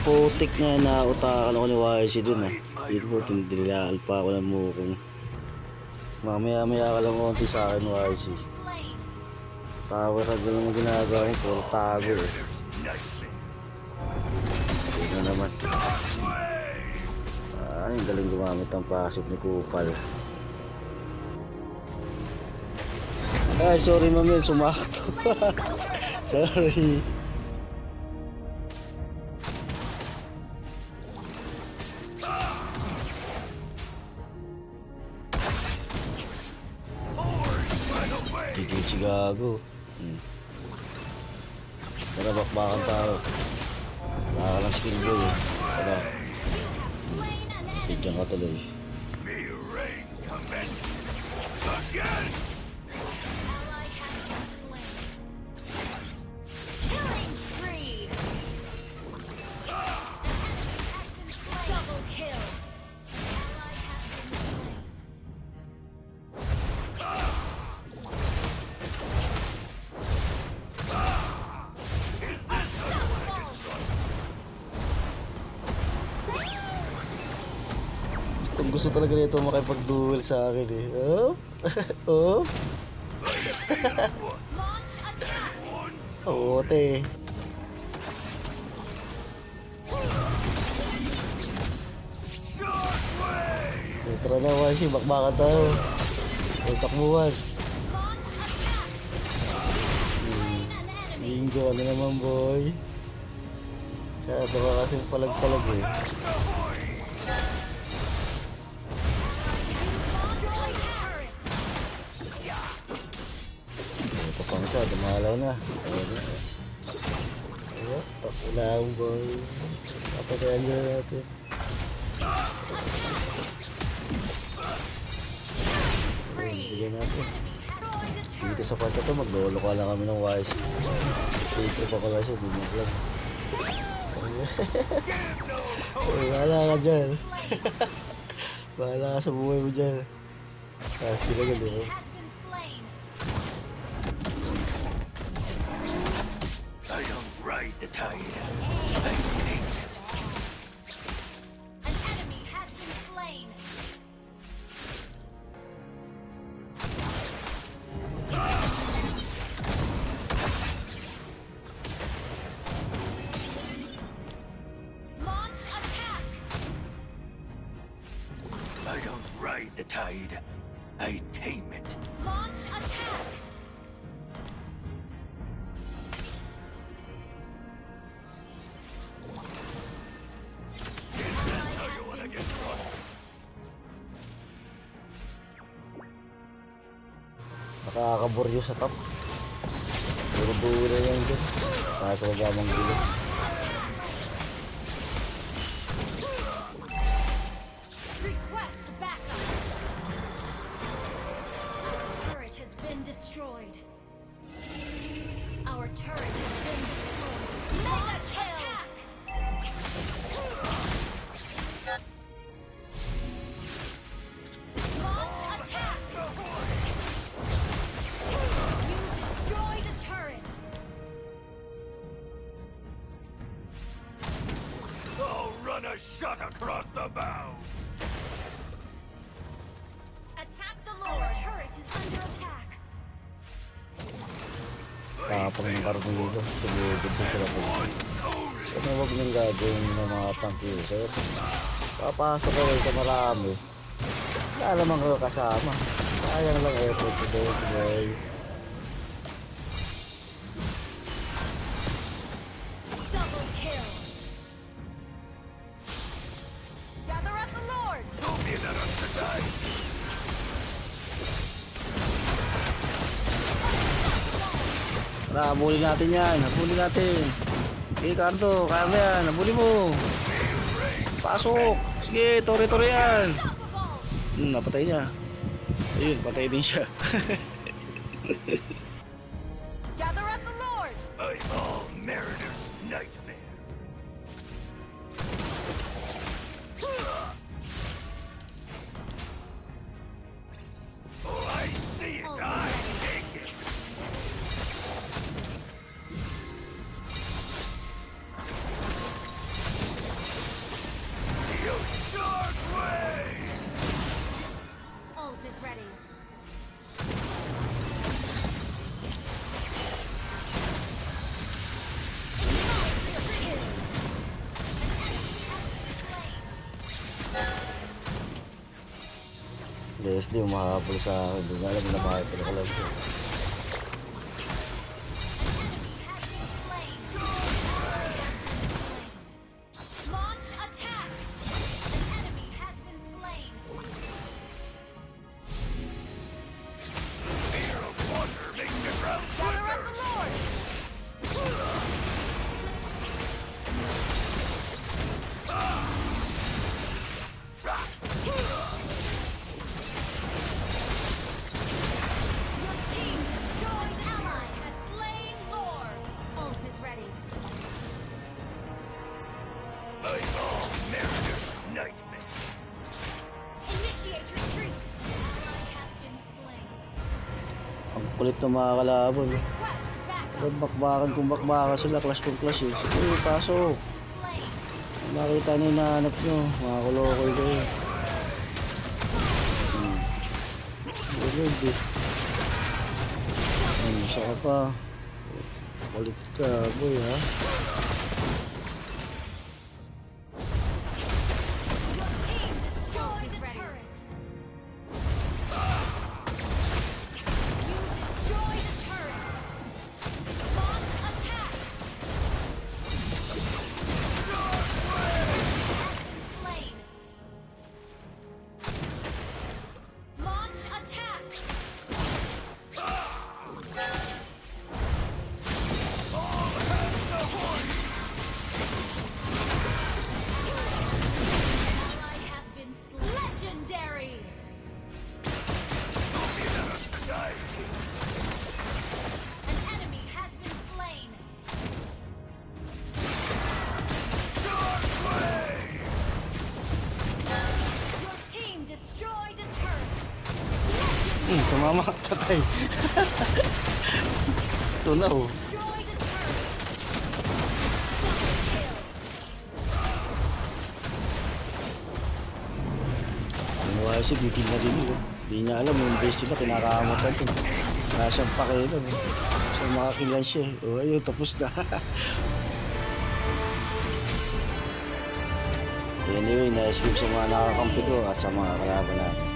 Putik na nautakan ako ni YC dun ah. Yun po, tinilaan pa ako ng mukong. Mamaya-maya ka lang konti sa akin YC. Power hug lang ang ginagawa ko, puro tago eh. Yun na naman. Ay, galing gumamit ang pasok ni Kupal. Ay, sorry mamil, sumakto. Sorry. Gigil si Gago. Tara, bakbakan tayo. Wala ka ng skill boy eh. Tara. Bigyan ka tuloy. Gusto talaga nito makipag-duel sa akin eh. Oh? Oh? Oo, te. Tara na, YC. Bakbakan tayo. Takbuhan. Bingo, ano naman boy? Siya, ito ka kasing palag-palag eh. Ito pang isa, dumalaw na. Ulang boy. Papatayan nyo natin. Bigyan natin. Dito sa kwarto to, maglolo ka lang kami ng YC. Dito pa pala siya, binyak lang. Bahala ka dyan. Bahala ka sa buhay mo dyan. Tapos kinagal eh. I don't ride the tide. I take it. An enemy has been slain. Launch attack. I don't ride the tide. I tame it. Launch attack. Nakakaburyo sa top. Puro buo na yan dyan. Nasa kagamang gulo. Request backup. Our turret has been destroyed. Our turret has been destroyed. Mega attack. Launch attack. You destroyed a turret. I'll run a shot across the bow. Attack the Lord. Our turret is under attack. Tapang ng karton dito. Sumugod na sila po. Sana huwag nang gagawin ng mga tank user. Papasok ka sa marami. Wala naman kayo kasama. Sayang lang effort today. Double kill. Gather at the Lord. Don't be let us to die. Tara, habulin natin yan. Habulin natin. Okay, Kanto. Kaya mo yan. Habulin mo. Pasok. Sige, tore-tore yan. Napatay niya. Ayun, patay din siya. Gather at the Lord. I'm all mariner's nightmare. Oh, I see it. I take it. ready. Leslie, umahabol sa akin. Hindi nga alam na bakit pinakalam ko. Launch attack! An enemy has been slain. Fear of water makes the ground Fire thunder. of the Lord! Your team destroyed ally has slain Lord. Ult is ready. My all Mariner's nightmare. Initiate retreat. Ally has been slain. Ang kulit ng mga kalaban. Request backup. Ba't bakbakan kung bakbakan sila, clash kung clash eh. Sige, pasok. Slain. Nakita na hinahanap nyo, mga kulokoy kayo. Bulog eh. Saka pa. Kulit ka, boy ha. Your team destroyed the turret. You destroyed a turret. Launch attack. Has been slain. Launch attack. Ally has been slain. Legendary. An enemy has been slain. Your team destroyed a turret. Legendary. Tumama, patay. Ito na oh. Destroyed a turret. Double kill. Ang wasi, bigil na din yun. Hindi niya alam, yung base sila, kinakamutan ito. Nasa pakilan eh. Basta makakilan siya eh. O ayun, tapos na. Anyway, na-escape sa mga nakakampi ko at sa mga kalaban natin.